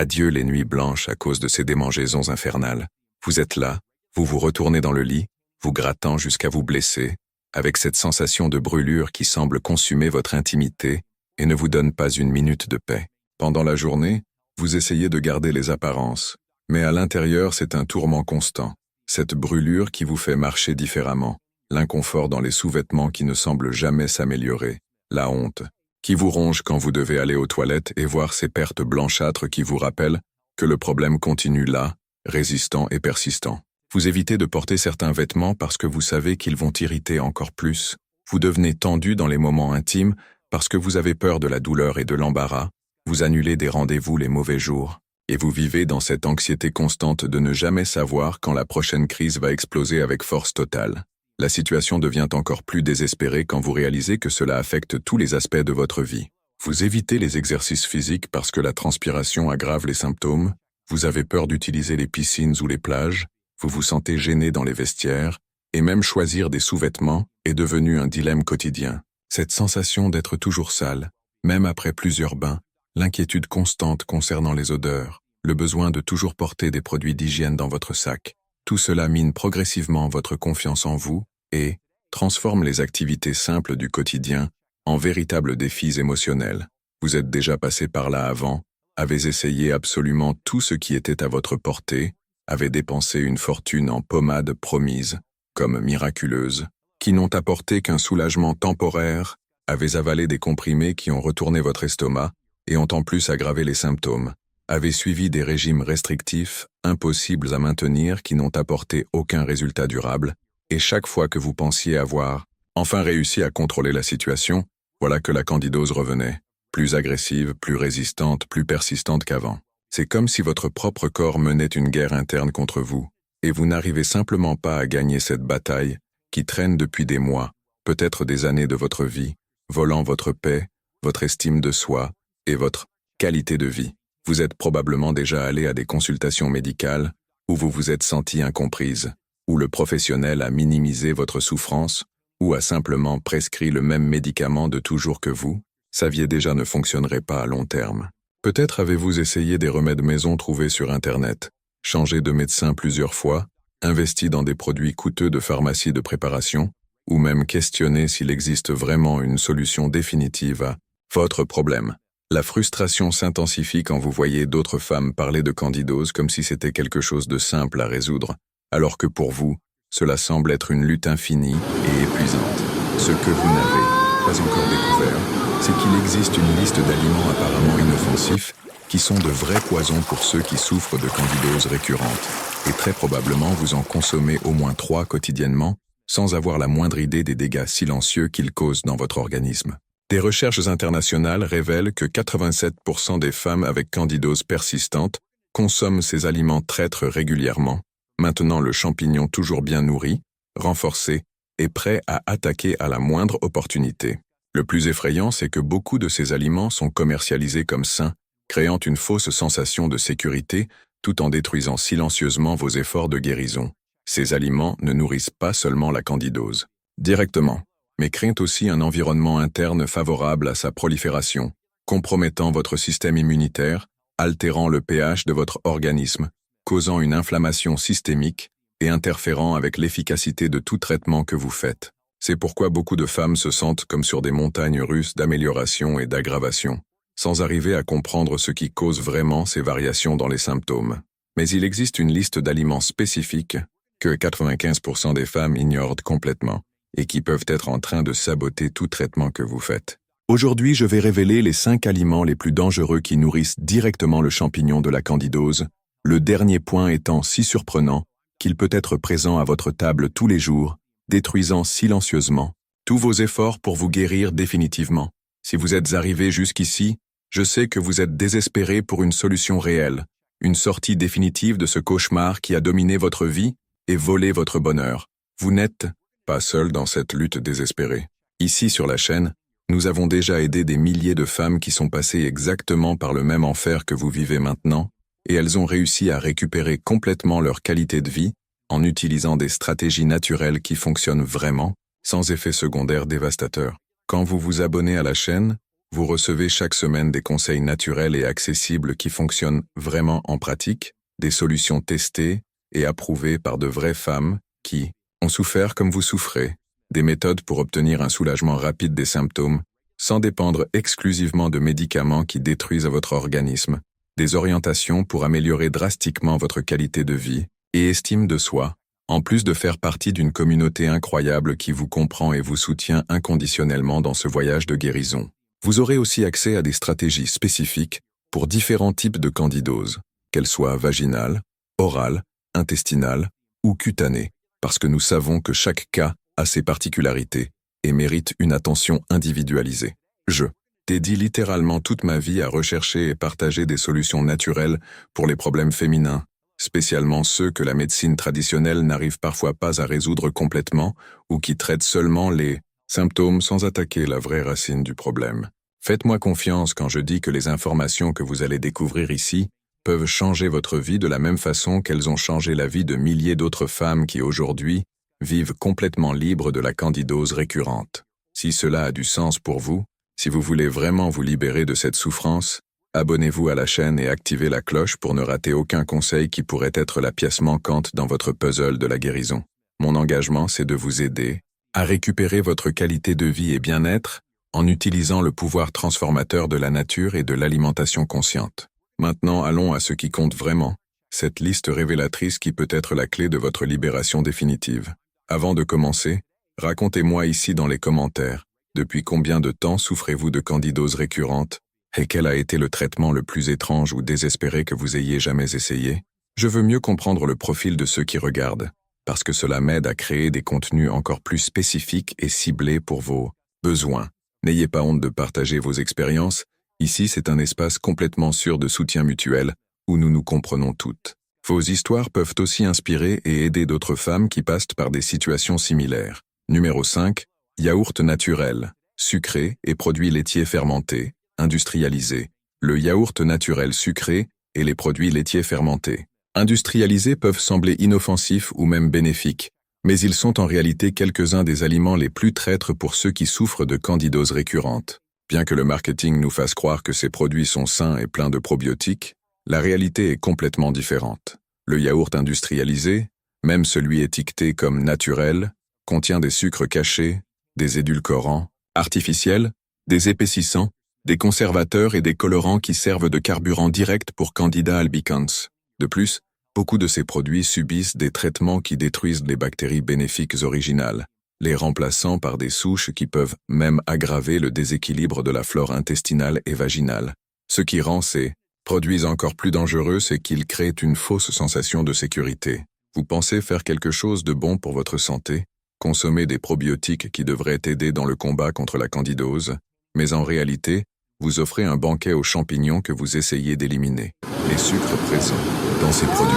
Adieu les nuits blanches à cause de ces démangeaisons infernales. Vous êtes là, vous vous retournez dans le lit, vous grattant jusqu'à vous blesser, avec cette sensation de brûlure qui semble consumer votre intimité et ne vous donne pas une minute de paix. Pendant la journée, vous essayez de garder les apparences, mais à l'intérieur c'est un tourment constant. Cette brûlure qui vous fait marcher différemment, l'inconfort dans les sous-vêtements qui ne semble jamais s'améliorer, la honte, qui vous ronge quand vous devez aller aux toilettes et voir ces pertes blanchâtres qui vous rappellent que le problème continue là, résistant et persistant. Vous évitez de porter certains vêtements parce que vous savez qu'ils vont irriter encore plus. Vous devenez tendu dans les moments intimes parce que vous avez peur de la douleur et de l'embarras. Vous annulez des rendez-vous les mauvais jours. Et vous vivez dans cette anxiété constante de ne jamais savoir quand la prochaine crise va exploser avec force totale. La situation devient encore plus désespérée quand vous réalisez que cela affecte tous les aspects de votre vie. Vous évitez les exercices physiques parce que la transpiration aggrave les symptômes, vous avez peur d'utiliser les piscines ou les plages, vous vous sentez gêné dans les vestiaires, et même choisir des sous-vêtements est devenu un dilemme quotidien. Cette sensation d'être toujours sale, même après plusieurs bains, l'inquiétude constante concernant les odeurs, le besoin de toujours porter des produits d'hygiène dans votre sac, tout cela mine progressivement votre confiance en vous et transforme les activités simples du quotidien en véritables défis émotionnels. Vous êtes déjà passé par là avant, avez essayé absolument tout ce qui était à votre portée, avez dépensé une fortune en pommades promises, comme miraculeuses, qui n'ont apporté qu'un soulagement temporaire, avez avalé des comprimés qui ont retourné votre estomac et ont en plus aggravé les symptômes, avez suivi des régimes restrictifs, impossibles à maintenir, qui n'ont apporté aucun résultat durable, et chaque fois que vous pensiez avoir enfin réussi à contrôler la situation, voilà que la candidose revenait, plus agressive, plus résistante, plus persistante qu'avant. C'est comme si votre propre corps menait une guerre interne contre vous, et vous n'arrivez simplement pas à gagner cette bataille qui traîne depuis des mois, peut-être des années de votre vie, volant votre paix, votre estime de soi et votre qualité de vie. Vous êtes probablement déjà allé à des consultations médicales où vous vous êtes senti incomprise, où le professionnel a minimisé votre souffrance ou a simplement prescrit le même médicament de toujours que vous, saviez déjà ne fonctionnerait pas à long terme. Peut-être avez-vous essayé des remèdes maison trouvés sur Internet, changé de médecin plusieurs fois, investi dans des produits coûteux de pharmacie de préparation, ou même questionné s'il existe vraiment une solution définitive à votre problème. La frustration s'intensifie quand vous voyez d'autres femmes parler de candidose comme si c'était quelque chose de simple à résoudre, alors que pour vous, cela semble être une lutte infinie et épuisante. Ce que vous n'avez pas encore découvert, c'est qu'il existe une liste d'aliments apparemment inoffensifs qui sont de vrais poisons pour ceux qui souffrent de candidose récurrente, et très probablement vous en consommez au moins 3 quotidiennement, sans avoir la moindre idée des dégâts silencieux qu'ils causent dans votre organisme. Des recherches internationales révèlent que 87% des femmes avec candidose persistante consomment ces aliments traîtres régulièrement, maintenant le champignon toujours bien nourri, renforcé et prêt à attaquer à la moindre opportunité. Le plus effrayant, c'est que beaucoup de ces aliments sont commercialisés comme sains, créant une fausse sensation de sécurité tout en détruisant silencieusement vos efforts de guérison. Ces aliments ne nourrissent pas seulement la candidose directement, mais créent aussi un environnement interne favorable à sa prolifération, compromettant votre système immunitaire, altérant le pH de votre organisme, causant une inflammation systémique et interférant avec l'efficacité de tout traitement que vous faites. C'est pourquoi beaucoup de femmes se sentent comme sur des montagnes russes d'amélioration et d'aggravation, sans arriver à comprendre ce qui cause vraiment ces variations dans les symptômes. Mais il existe une liste d'aliments spécifiques que 95% des femmes ignorent complètement et qui peuvent être en train de saboter tout traitement que vous faites. Aujourd'hui, je vais révéler les 5 aliments les plus dangereux qui nourrissent directement le champignon de la candidose, le dernier point étant si surprenant qu'il peut être présent à votre table tous les jours, détruisant silencieusement tous vos efforts pour vous guérir définitivement. Si vous êtes arrivé jusqu'ici, je sais que vous êtes désespéré pour une solution réelle, une sortie définitive de ce cauchemar qui a dominé votre vie et volé votre bonheur. Vous n'êtes pas seul dans cette lutte désespérée. Ici sur la chaîne, nous avons déjà aidé des milliers de femmes qui sont passées exactement par le même enfer que vous vivez maintenant, et elles ont réussi à récupérer complètement leur qualité de vie en utilisant des stratégies naturelles qui fonctionnent vraiment, sans effets secondaires dévastateurs. Quand vous vous abonnez à la chaîne, Vous recevez chaque semaine des conseils naturels et accessibles qui fonctionnent vraiment en pratique, des solutions testées et approuvées par de vraies femmes qui ont souffert comme vous souffrez, des méthodes pour obtenir un soulagement rapide des symptômes, sans dépendre exclusivement de médicaments qui détruisent votre organisme, des orientations pour améliorer drastiquement votre qualité de vie et estime de soi, en plus de faire partie d'une communauté incroyable qui vous comprend et vous soutient inconditionnellement dans ce voyage de guérison. Vous aurez aussi accès à des stratégies spécifiques pour différents types de candidose, qu'elles soient vaginales, orales, intestinales ou cutanées, parce que nous savons que chaque cas a ses particularités et mérite une attention individualisée. Je dédie littéralement toute ma vie à rechercher et partager des solutions naturelles pour les problèmes féminins, spécialement ceux que la médecine traditionnelle n'arrive parfois pas à résoudre complètement ou qui traitent seulement les symptômes sans attaquer la vraie racine du problème. Faites-moi confiance quand je dis que les informations que vous allez découvrir ici peuvent changer votre vie de la même façon qu'elles ont changé la vie de milliers d'autres femmes qui aujourd'hui vivent complètement libres de la candidose récurrente. Si cela a du sens pour vous, si vous voulez vraiment vous libérer de cette souffrance, abonnez-vous à la chaîne et activez la cloche pour ne rater aucun conseil qui pourrait être la pièce manquante dans votre puzzle de la guérison. Mon engagement, c'est de vous aider à récupérer votre qualité de vie et bien-être en utilisant le pouvoir transformateur de la nature et de l'alimentation consciente. Maintenant, allons à ce qui compte vraiment, cette liste révélatrice qui peut être la clé de votre libération définitive. Avant de commencer, racontez-moi ici dans les commentaires, depuis combien de temps souffrez-vous de candidose récurrente et quel a été le traitement le plus étrange ou désespéré que vous ayez jamais essayé? Je veux mieux comprendre le profil de ceux qui regardent, parce que cela m'aide à créer des contenus encore plus spécifiques et ciblés pour vos besoins. N'ayez pas honte de partager vos expériences, ici c'est un espace complètement sûr de soutien mutuel, où nous nous comprenons toutes. Vos histoires peuvent aussi inspirer et aider d'autres femmes qui passent par des situations similaires. Numéro 5, yaourt naturel, sucré et produits laitiers fermentés, industrialisés. Le yaourt naturel sucré et les produits laitiers fermentés industrialisés peuvent sembler inoffensifs ou même bénéfiques, mais ils sont en réalité quelques-uns des aliments les plus traîtres pour ceux qui souffrent de candidose récurrente. Bien que le marketing nous fasse croire que ces produits sont sains et pleins de probiotiques, la réalité est complètement différente. Le yaourt industrialisé, même celui étiqueté comme naturel, contient des sucres cachés, des édulcorants, artificiels, des épaississants, des conservateurs et des colorants qui servent de carburant direct pour Candida albicans. De plus, beaucoup de ces produits subissent des traitements qui détruisent les bactéries bénéfiques originales, les remplaçant par des souches qui peuvent même aggraver le déséquilibre de la flore intestinale et vaginale. Ce qui rend ces produits encore plus dangereux, c'est qu'ils créent une fausse sensation de sécurité. Vous pensez faire quelque chose de bon pour votre santé, consommer des probiotiques qui devraient aider dans le combat contre la candidose, mais en réalité, vous offrez un banquet aux champignons que vous essayez d'éliminer. Les sucres présents dans ces produits,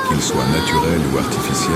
qu'ils soient naturels ou artificiels,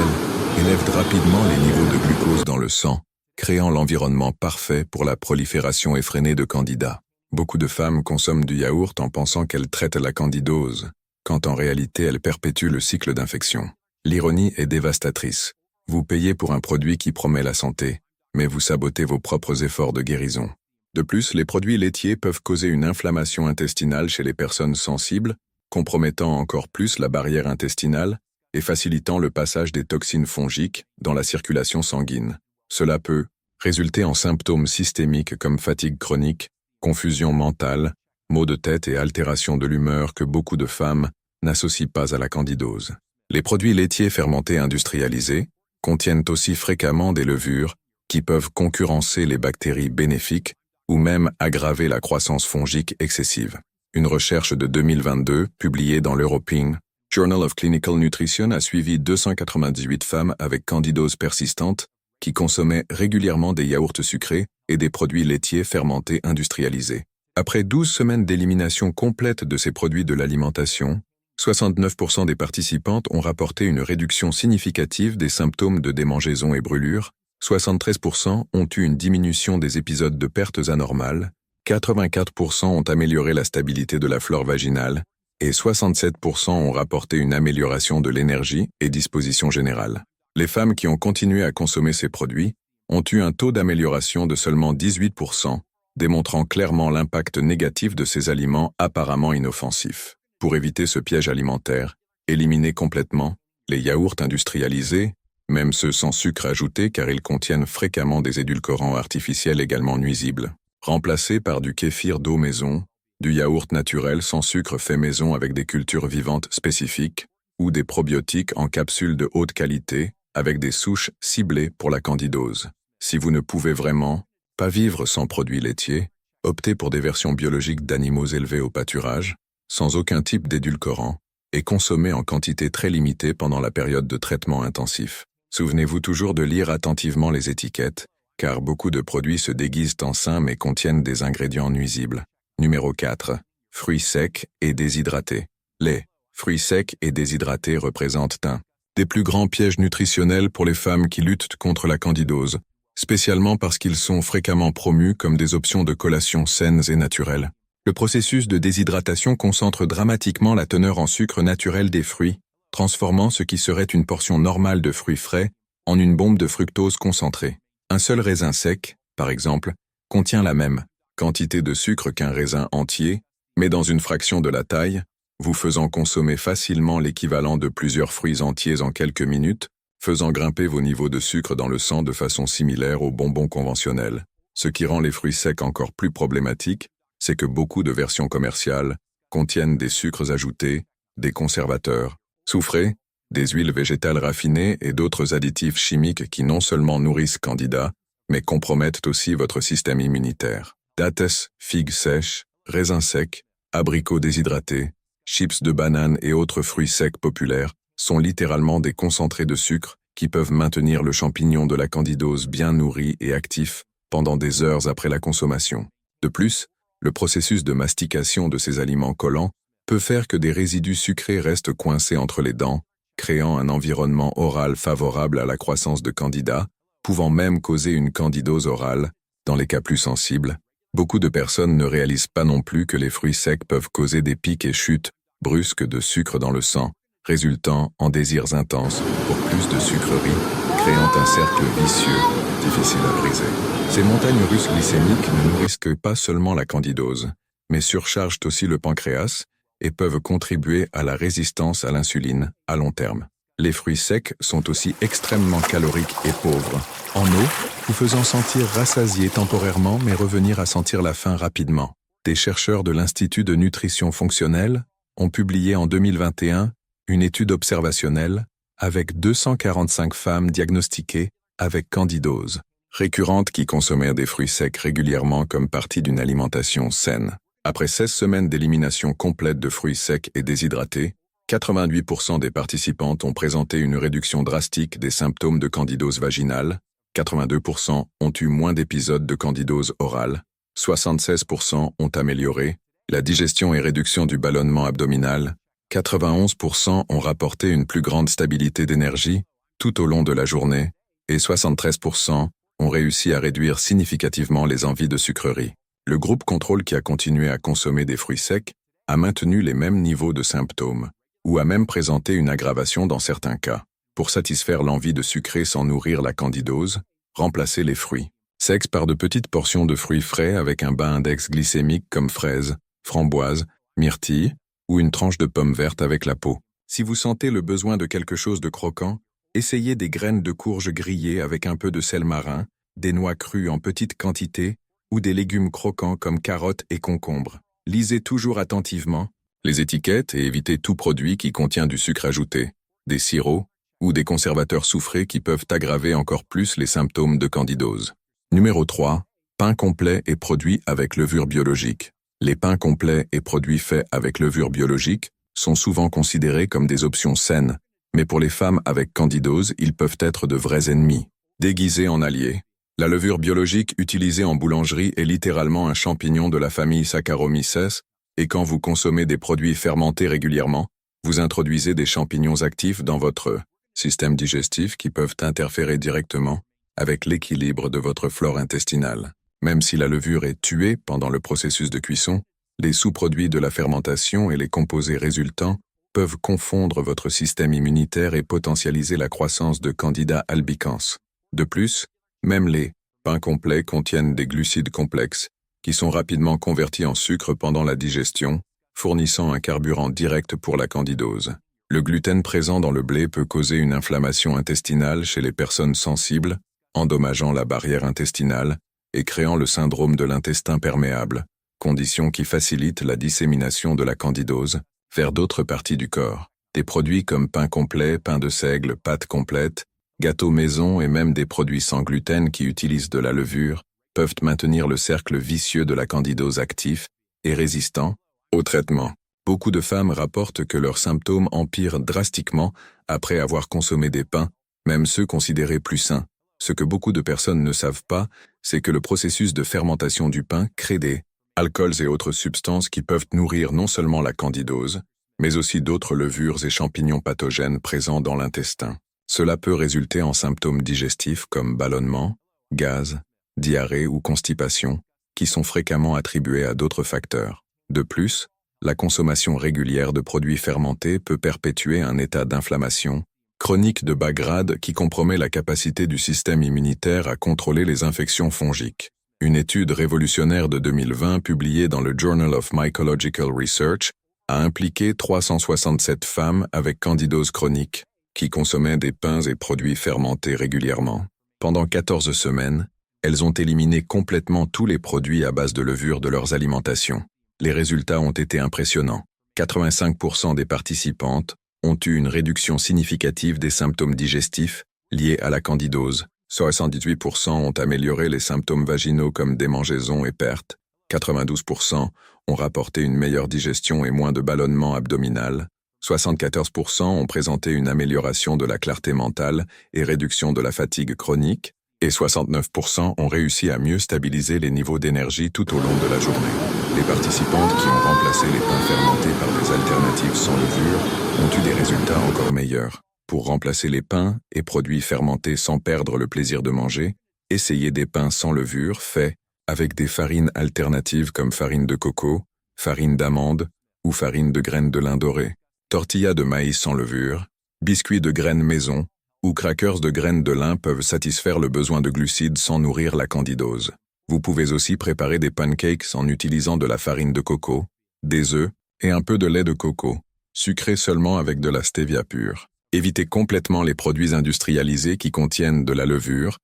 élèvent rapidement les niveaux de glucose dans le sang, créant l'environnement parfait pour la prolifération effrénée de candidats. Beaucoup de femmes consomment du yaourt en pensant qu'elles traitent la candidose, quand en réalité elles perpétuent le cycle d'infection. L'ironie est dévastatrice. Vous payez pour un produit qui promet la santé, mais vous sabotez vos propres efforts de guérison. De plus, les produits laitiers peuvent causer une inflammation intestinale chez les personnes sensibles, compromettant encore plus la barrière intestinale et facilitant le passage des toxines fongiques dans la circulation sanguine. Cela peut résulter en symptômes systémiques comme fatigue chronique, confusion mentale, maux de tête et altération de l'humeur que beaucoup de femmes n'associent pas à la candidose. Les produits laitiers fermentés industrialisés contiennent aussi fréquemment des levures qui peuvent concurrencer les bactéries bénéfiques ou même aggraver la croissance fongique excessive. Une recherche de 2022, publiée dans l'European Journal of Clinical Nutrition, a suivi 298 femmes avec candidose persistante qui consommaient régulièrement des yaourts sucrés et des produits laitiers fermentés industrialisés. Après 12 semaines d'élimination complète de ces produits de l'alimentation, 69% des participantes ont rapporté une réduction significative des symptômes de démangeaison et brûlures, 73% ont eu une diminution des épisodes de pertes anormales, 84% ont amélioré la stabilité de la flore vaginale, et 67% ont rapporté une amélioration de l'énergie et disposition générale. Les femmes qui ont continué à consommer ces produits ont eu un taux d'amélioration de seulement 18%, démontrant clairement l'impact négatif de ces aliments apparemment inoffensifs. Pour éviter ce piège alimentaire, éliminez complètement les yaourts industrialisés, même ceux sans sucre ajouté car ils contiennent fréquemment des édulcorants artificiels également nuisibles. Remplacez par du kéfir d'eau maison, du yaourt naturel sans sucre fait maison avec des cultures vivantes spécifiques, ou des probiotiques en capsules de haute qualité, avec des souches ciblées pour la candidose. Si vous ne pouvez vraiment pas vivre sans produits laitiers, optez pour des versions biologiques d'animaux élevés au pâturage, sans aucun type d'édulcorant, et consommez en quantité très limitée pendant la période de traitement intensif. Souvenez-vous toujours de lire attentivement les étiquettes, car beaucoup de produits se déguisent en sains mais contiennent des ingrédients nuisibles. Numéro 4. Fruits secs et déshydratés. Les fruits secs et déshydratés représentent un des plus grands pièges nutritionnels pour les femmes qui luttent contre la candidose, spécialement parce qu'ils sont fréquemment promus comme des options de collation saines et naturelles. Le processus de déshydratation concentre dramatiquement la teneur en sucre naturel des fruits, transformant ce qui serait une portion normale de fruits frais en une bombe de fructose concentrée. Un seul raisin sec, par exemple, contient la même quantité de sucre qu'un raisin entier, mais dans une fraction de la taille, vous faisant consommer facilement l'équivalent de plusieurs fruits entiers en quelques minutes, faisant grimper vos niveaux de sucre dans le sang de façon similaire aux bonbons conventionnels. Ce qui rend les fruits secs encore plus problématiques, c'est que beaucoup de versions commerciales contiennent des sucres ajoutés, des conservateurs, soufrés, des huiles végétales raffinées et d'autres additifs chimiques qui non seulement nourrissent candidats, mais compromettent aussi votre système immunitaire. Dattes, figues sèches, raisins secs, abricots déshydratés, chips de banane et autres fruits secs populaires sont littéralement des concentrés de sucre qui peuvent maintenir le champignon de la candidose bien nourri et actif pendant des heures après la consommation. De plus, le processus de mastication de ces aliments collants peut faire que des résidus sucrés restent coincés entre les dents, créant un environnement oral favorable à la croissance de candidats, pouvant même causer une candidose orale. Dans les cas plus sensibles, beaucoup de personnes ne réalisent pas non plus que les fruits secs peuvent causer des pics et chutes brusques de sucre dans le sang, résultant en désirs intenses pour plus de sucreries, créant un cercle vicieux, difficile à briser. Ces montagnes russes glycémiques ne nourrissent que pas seulement la candidose, mais surchargent aussi le pancréas et peuvent contribuer à la résistance à l'insuline à long terme. Les fruits secs sont aussi extrêmement caloriques et pauvres en eau, vous faisant sentir rassasié temporairement mais revenir à sentir la faim rapidement. Des chercheurs de l'Institut de nutrition fonctionnelle ont publié en 2021 une étude observationnelle avec 245 femmes diagnostiquées avec candidose récurrente qui consommèrent des fruits secs régulièrement comme partie d'une alimentation saine. Après 16 semaines d'élimination complète de fruits secs et déshydratés, 88% des participantes ont présenté une réduction drastique des symptômes de candidose vaginale, 82% ont eu moins d'épisodes de candidose orale, 76% ont amélioré la digestion et réduction du ballonnement abdominal, 91% ont rapporté une plus grande stabilité d'énergie tout au long de la journée, et 73% ont réussi à réduire significativement les envies de sucreries. Le groupe contrôle qui a continué à consommer des fruits secs a maintenu les mêmes niveaux de symptômes, ou a même présenté une aggravation dans certains cas. Pour satisfaire l'envie de sucrer sans nourrir la candidose, remplacez les fruits secs par de petites portions de fruits frais avec un bas index glycémique comme fraises, framboises, myrtilles, ou une tranche de pomme verte avec la peau. Si vous sentez le besoin de quelque chose de croquant, essayez des graines de courge grillées avec un peu de sel marin, des noix crues en petite quantité, ou des légumes croquants comme carottes et concombres. Lisez toujours attentivement les étiquettes et évitez tout produit qui contient du sucre ajouté, des sirops ou des conservateurs soufrés qui peuvent aggraver encore plus les symptômes de candidose. Numéro 3. Pain complet et produits avec levure biologique. Les pains complets et produits faits avec levure biologique sont souvent considérés comme des options saines, mais pour les femmes avec candidose, ils peuvent être de vrais ennemis. Déguisés en alliés, la levure biologique utilisée en boulangerie est littéralement un champignon de la famille Saccharomyces, et quand vous consommez des produits fermentés régulièrement, vous introduisez des champignons actifs dans votre système digestif qui peuvent interférer directement avec l'équilibre de votre flore intestinale. Même si la levure est tuée pendant le processus de cuisson, les sous-produits de la fermentation et les composés résultants peuvent confondre votre système immunitaire et potentialiser la croissance de Candida albicans. De plus, même les pains complets contiennent des glucides complexes qui sont rapidement convertis en sucre pendant la digestion, fournissant un carburant direct pour la candidose. Le gluten présent dans le blé peut causer une inflammation intestinale chez les personnes sensibles, endommageant la barrière intestinale et créant le syndrome de l'intestin perméable, condition qui facilite la dissémination de la candidose vers d'autres parties du corps. Des produits comme pain complet, pain de seigle, pâtes complètes, gâteaux maison et même des produits sans gluten qui utilisent de la levure peuvent maintenir le cercle vicieux de la candidose actif et résistant au traitement. Beaucoup de femmes rapportent que leurs symptômes empirent drastiquement après avoir consommé des pains, même ceux considérés plus sains. Ce que beaucoup de personnes ne savent pas, c'est que le processus de fermentation du pain crée des alcools et autres substances qui peuvent nourrir non seulement la candidose, mais aussi d'autres levures et champignons pathogènes présents dans l'intestin. Cela peut résulter en symptômes digestifs comme ballonnement, gaz, diarrhée ou constipation, qui sont fréquemment attribués à d'autres facteurs. De plus, la consommation régulière de produits fermentés peut perpétuer un état d'inflammation chronique de bas grade qui compromet la capacité du système immunitaire à contrôler les infections fongiques. Une étude révolutionnaire de 2020 publiée dans le Journal of Mycological Research a impliqué 367 femmes avec candidose chronique qui consommaient des pains et produits fermentés régulièrement. Pendant 14 semaines, elles ont éliminé complètement tous les produits à base de levure de leurs alimentations. Les résultats ont été impressionnants. 85% des participantes ont eu une réduction significative des symptômes digestifs liés à la candidose. 78% ont amélioré les symptômes vaginaux comme démangeaisons et pertes. 92% ont rapporté une meilleure digestion et moins de ballonnement abdominal. 74% ont présenté une amélioration de la clarté mentale et réduction de la fatigue chronique. Et 69% ont réussi à mieux stabiliser les niveaux d'énergie tout au long de la journée. Les participantes qui ont remplacé les pains fermentés par des alternatives sans levure ont eu des résultats encore meilleurs. Pour remplacer les pains et produits fermentés sans perdre le plaisir de manger, essayez des pains sans levure faits avec des farines alternatives comme farine de coco, farine d'amande ou farine de graines de lin doré, tortillas de maïs sans levure, biscuits de graines maison ou crackers de graines de lin peuvent satisfaire le besoin de glucides sans nourrir la candidose. Vous pouvez aussi préparer des pancakes en utilisant de la farine de coco, des œufs et un peu de lait de coco, sucré seulement avec de la stevia pure. Évitez complètement les produits industrialisés qui contiennent de la levure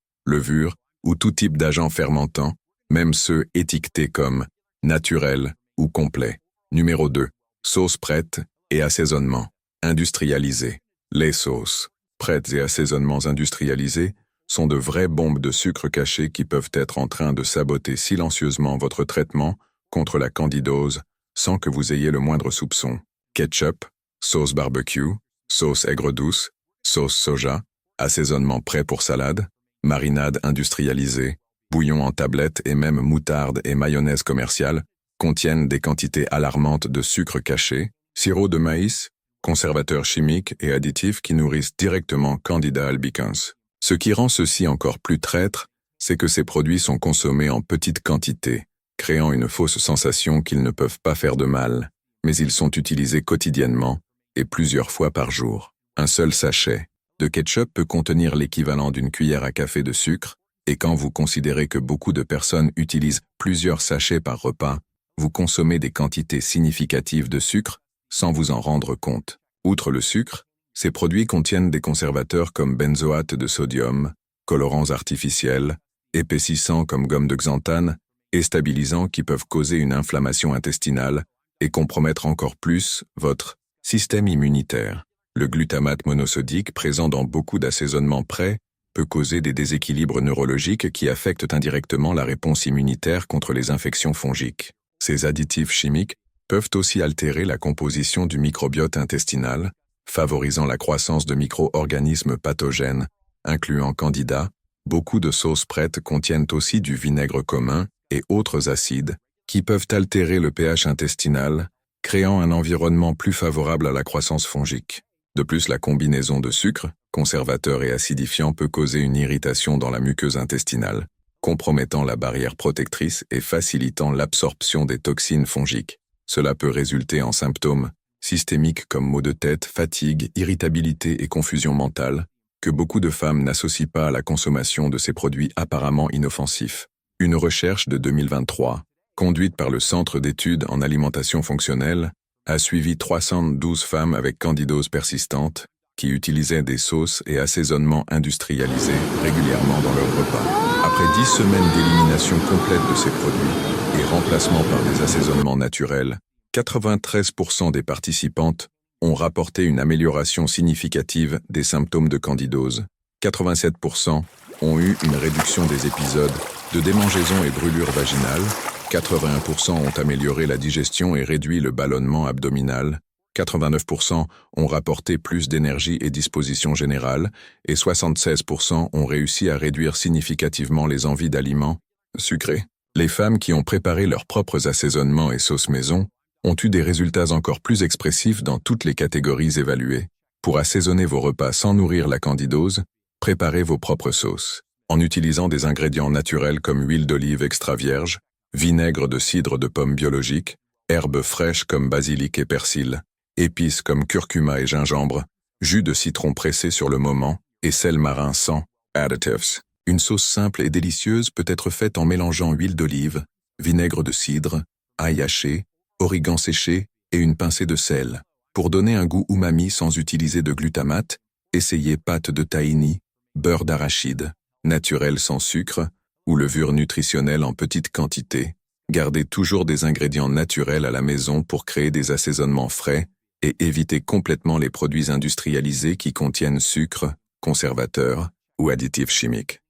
ou tout type d'agents fermentants, même ceux étiquetés comme naturels ou complets. Numéro 2. Sauces prêtes et assaisonnement. Industrialisé. Les sauces prêtes et assaisonnements industrialisés sont de vraies bombes de sucre cachées qui peuvent être en train de saboter silencieusement votre traitement contre la candidose sans que vous ayez le moindre soupçon. Ketchup, sauce barbecue, sauce aigre douce, sauce soja, assaisonnement prêt pour salade, marinade industrialisée, bouillon en tablette et même moutarde et mayonnaise commerciale contiennent des quantités alarmantes de sucre caché, sirop de maïs, conservateurs chimiques et additifs qui nourrissent directement Candida albicans. Ce qui rend ceci encore plus traître, c'est que ces produits sont consommés en petites quantités, créant une fausse sensation qu'ils ne peuvent pas faire de mal, mais ils sont utilisés quotidiennement et plusieurs fois par jour. Un seul sachet de ketchup peut contenir l'équivalent d'une cuillère à café de sucre, et quand vous considérez que beaucoup de personnes utilisent plusieurs sachets par repas, vous consommez des quantités significatives de sucre sans vous en rendre compte. Outre le sucre, ces produits contiennent des conservateurs comme benzoate de sodium, colorants artificiels, épaississants comme gomme de xanthane et stabilisants qui peuvent causer une inflammation intestinale et compromettre encore plus votre système immunitaire. Le glutamate monosodique présent dans beaucoup d'assaisonnements prêts peut causer des déséquilibres neurologiques qui affectent indirectement la réponse immunitaire contre les infections fongiques. Ces additifs chimiques peuvent aussi altérer la composition du microbiote intestinal, favorisant la croissance de micro-organismes pathogènes, incluant Candida. Beaucoup de sauces prêtes contiennent aussi du vinaigre commun et autres acides qui peuvent altérer le pH intestinal, créant un environnement plus favorable à la croissance fongique. De plus, la combinaison de sucre, conservateur et acidifiant peut causer une irritation dans la muqueuse intestinale, compromettant la barrière protectrice et facilitant l'absorption des toxines fongiques. Cela peut résulter en symptômes systémiques comme maux de tête, fatigue, irritabilité et confusion mentale, que beaucoup de femmes n'associent pas à la consommation de ces produits apparemment inoffensifs. Une recherche de 2023 conduite par le Centre d'études en alimentation fonctionnelle, a suivi 312 femmes avec candidose persistante qui utilisaient des sauces et assaisonnements industrialisés régulièrement dans leurs repas. Après 10 semaines d'élimination complète de ces produits et remplacement par des assaisonnements naturels, 93% des participantes ont rapporté une amélioration significative des symptômes de candidose. 87% ont eu une réduction des épisodes de démangeaison et brûlures vaginales. 81% ont amélioré la digestion et réduit le ballonnement abdominal. 89% ont rapporté plus d'énergie et disposition générale, et 76% ont réussi à réduire significativement les envies d'aliments sucrés. Les femmes qui ont préparé leurs propres assaisonnements et sauces maison ont eu des résultats encore plus expressifs dans toutes les catégories évaluées. Pour assaisonner vos repas sans nourrir la candidose, préparez vos propres sauces, en utilisant des ingrédients naturels comme huile d'olive extra vierge, vinaigre de cidre de pomme biologique, herbes fraîches comme basilic et persil, épices comme curcuma et gingembre, jus de citron pressé sur le moment et sel marin sans additives. Une sauce simple et délicieuse peut être faite en mélangeant huile d'olive, vinaigre de cidre, ail haché, origan séché et une pincée de sel. Pour donner un goût umami sans utiliser de glutamate, essayez pâte de tahini, beurre d'arachide, naturel sans sucre, ou levure nutritionnelle en petite quantité. Gardez toujours des ingrédients naturels à la maison pour créer des assaisonnements frais et évitez complètement les produits industrialisés qui contiennent sucre, conservateurs ou additifs chimiques.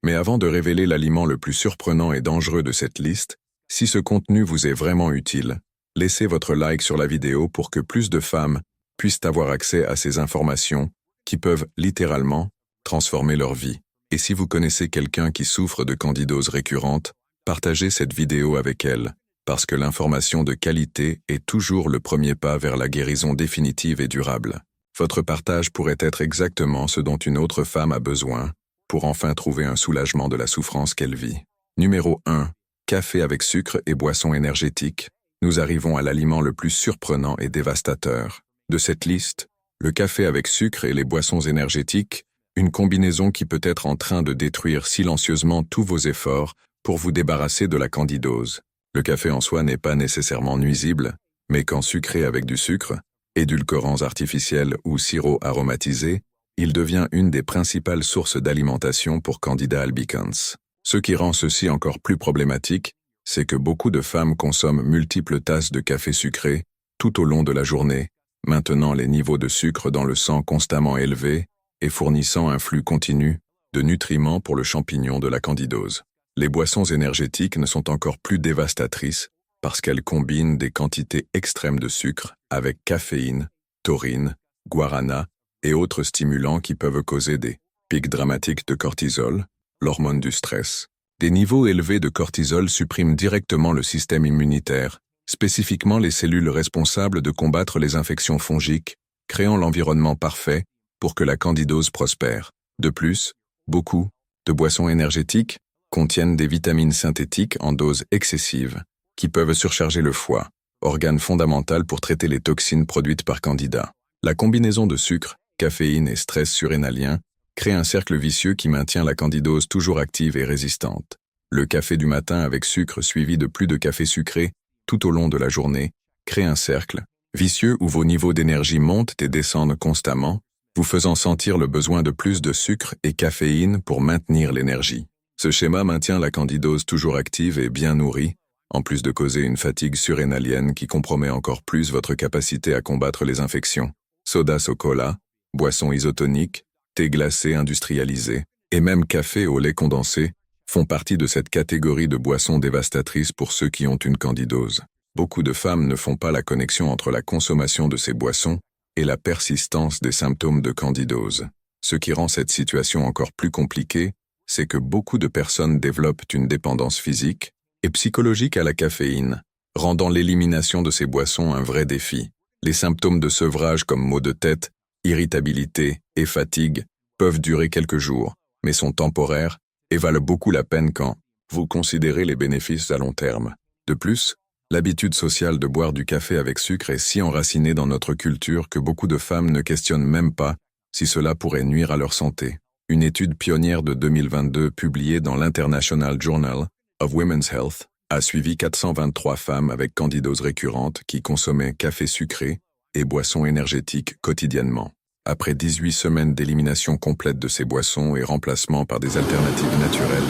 Mais avant de révéler l'aliment le plus surprenant et dangereux de cette liste, si ce contenu vous est vraiment utile, laissez votre like sur la vidéo pour que plus de femmes puissent avoir accès à ces informations qui peuvent littéralement transformer leur vie. Et si vous connaissez quelqu'un qui souffre de candidose récurrente, partagez cette vidéo avec elle, parce que l'information de qualité est toujours le premier pas vers la guérison définitive et durable. Votre partage pourrait être exactement ce dont une autre femme a besoin pour enfin trouver un soulagement de la souffrance qu'elle vit. Numéro 1. Café avec sucre et boissons énergétiques. Nous arrivons à l'aliment le plus surprenant et dévastateur. De cette liste, le café avec sucre et les boissons énergétiques, une combinaison qui peut être en train de détruire silencieusement tous vos efforts pour vous débarrasser de la candidose. Le café en soi n'est pas nécessairement nuisible, mais quand sucré avec du sucre, édulcorants artificiels ou sirops aromatisés, il devient une des principales sources d'alimentation pour Candida albicans. Ce qui rend ceci encore plus problématique, c'est que beaucoup de femmes consomment multiples tasses de café sucré tout au long de la journée, maintenant les niveaux de sucre dans le sang constamment élevés et fournissant un flux continu de nutriments pour le champignon de la candidose. Les boissons énergétiques ne sont encore plus dévastatrices parce qu'elles combinent des quantités extrêmes de sucre avec caféine, taurine, guarana et autres stimulants qui peuvent causer des pics dramatiques de cortisol, l'hormone du stress. Des niveaux élevés de cortisol suppriment directement le système immunitaire, spécifiquement les cellules responsables de combattre les infections fongiques, créant l'environnement parfait pour que la candidose prospère. De plus, beaucoup de boissons énergétiques contiennent des vitamines synthétiques en dose excessive, qui peuvent surcharger le foie, organe fondamental pour traiter les toxines produites par Candida. La combinaison de sucre, caféine et stress surrénalien crée un cercle vicieux qui maintient la candidose toujours active et résistante. Le café du matin avec sucre suivi de plus de café sucré tout au long de la journée crée un cercle vicieux où vos niveaux d'énergie montent et descendent constamment, vous faisant sentir le besoin de plus de sucre et caféine pour maintenir l'énergie. Ce schéma maintient la candidose toujours active et bien nourrie, en plus de causer une fatigue surrénalienne qui compromet encore plus votre capacité à combattre les infections. Soda au cola, boissons isotoniques, thé glacé industrialisé, et même café au lait condensé, font partie de cette catégorie de boissons dévastatrices pour ceux qui ont une candidose. Beaucoup de femmes ne font pas la connexion entre la consommation de ces boissons et la persistance des symptômes de candidose. Ce qui rend cette situation encore plus compliquée, c'est que beaucoup de personnes développent une dépendance physique et psychologique à la caféine, rendant l'élimination de ces boissons un vrai défi. Les symptômes de sevrage comme maux de tête, irritabilité et fatigue peuvent durer quelques jours, mais sont temporaires et valent beaucoup la peine quand vous considérez les bénéfices à long terme. De plus, L'habitude sociale de boire du café avec sucre est si enracinée dans notre culture que beaucoup de femmes ne questionnent même pas si cela pourrait nuire à leur santé. Une étude pionnière de 2022 publiée dans l'International Journal of Women's Health a suivi 423 femmes avec candidose récurrente qui consommaient café sucré et boissons énergétiques quotidiennement. Après 18 semaines d'élimination complète de ces boissons et remplacement par des alternatives naturelles,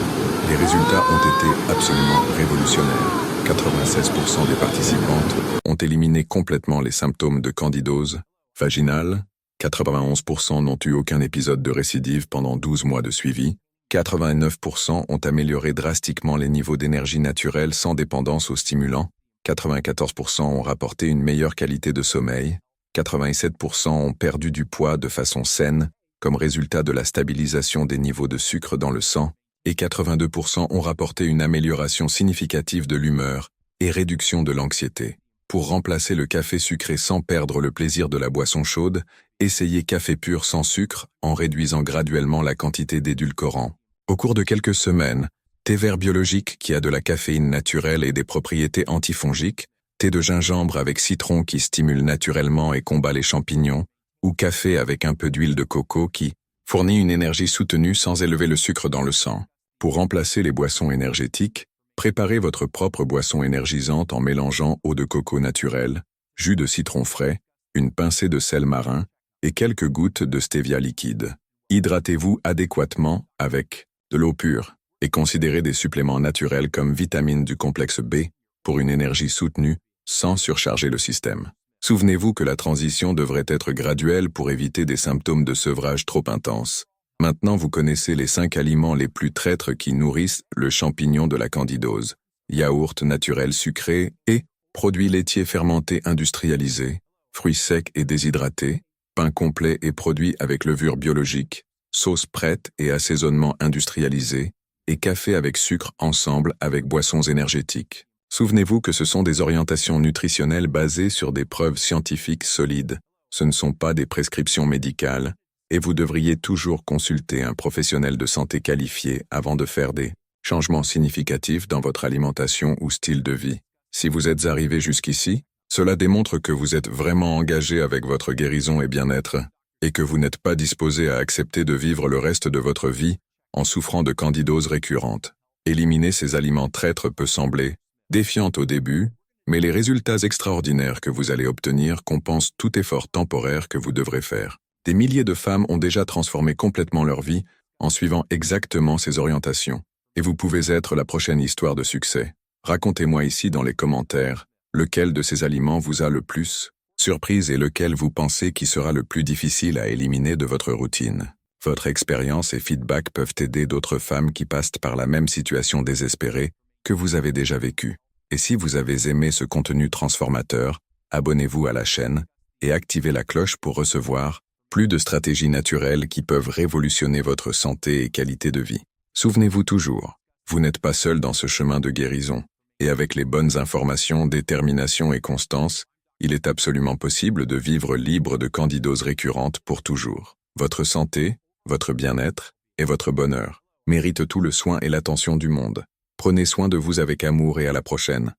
les résultats ont été absolument révolutionnaires. 96% des participantes ont éliminé complètement les symptômes de candidose vaginale, 91% n'ont eu aucun épisode de récidive pendant 12 mois de suivi, 89% ont amélioré drastiquement les niveaux d'énergie naturelle sans dépendance aux stimulants, 94% ont rapporté une meilleure qualité de sommeil, 87% ont perdu du poids de façon saine, comme résultat de la stabilisation des niveaux de sucre dans le sang, et 82% ont rapporté une amélioration significative de l'humeur et réduction de l'anxiété. Pour remplacer le café sucré sans perdre le plaisir de la boisson chaude, essayez café pur sans sucre en réduisant graduellement la quantité d'édulcorants. Au cours de quelques semaines, thé vert biologique qui a de la caféine naturelle et des propriétés antifongiques, thé de gingembre avec citron qui stimule naturellement et combat les champignons, ou café avec un peu d'huile de coco qui fournit une énergie soutenue sans élever le sucre dans le sang. Pour remplacer les boissons énergétiques, préparez votre propre boisson énergisante en mélangeant eau de coco naturelle, jus de citron frais, une pincée de sel marin et quelques gouttes de stevia liquide. Hydratez-vous adéquatement avec de l'eau pure et considérez des suppléments naturels comme vitamines du complexe B pour une énergie soutenue sans surcharger le système. Souvenez-vous que la transition devrait être graduelle pour éviter des symptômes de sevrage trop intenses. Maintenant vous connaissez les 5 aliments les plus traîtres qui nourrissent le champignon de la candidose. Yaourt naturel sucré et produits laitiers fermentés industrialisés, fruits secs et déshydratés, pain complet et produits avec levure biologique, sauce prête et assaisonnement industrialisé, et café avec sucre ensemble avec boissons énergétiques. Souvenez-vous que ce sont des orientations nutritionnelles basées sur des preuves scientifiques solides. Ce ne sont pas des prescriptions médicales, et vous devriez toujours consulter un professionnel de santé qualifié avant de faire des changements significatifs dans votre alimentation ou style de vie. Si vous êtes arrivé jusqu'ici, cela démontre que vous êtes vraiment engagé avec votre guérison et bien-être, et que vous n'êtes pas disposé à accepter de vivre le reste de votre vie en souffrant de candidose récurrente. Éliminer ces aliments traîtres peut sembler défiant au début, mais les résultats extraordinaires que vous allez obtenir compensent tout effort temporaire que vous devrez faire. Des milliers de femmes ont déjà transformé complètement leur vie en suivant exactement ces orientations, et vous pouvez être la prochaine histoire de succès. Racontez-moi ici dans les commentaires lequel de ces aliments vous a le plus surprise et lequel vous pensez qui sera le plus difficile à éliminer de votre routine. Votre expérience et feedback peuvent aider d'autres femmes qui passent par la même situation désespérée que vous avez déjà vécue. Et si vous avez aimé ce contenu transformateur, abonnez-vous à la chaîne et activez la cloche pour recevoir plus de stratégies naturelles qui peuvent révolutionner votre santé et qualité de vie. Souvenez-vous toujours, vous n'êtes pas seul dans ce chemin de guérison, et avec les bonnes informations, détermination et constance, il est absolument possible de vivre libre de candidose récurrente pour toujours. Votre santé, votre bien-être et votre bonheur méritent tout le soin et l'attention du monde. Prenez soin de vous avec amour et à la prochaine.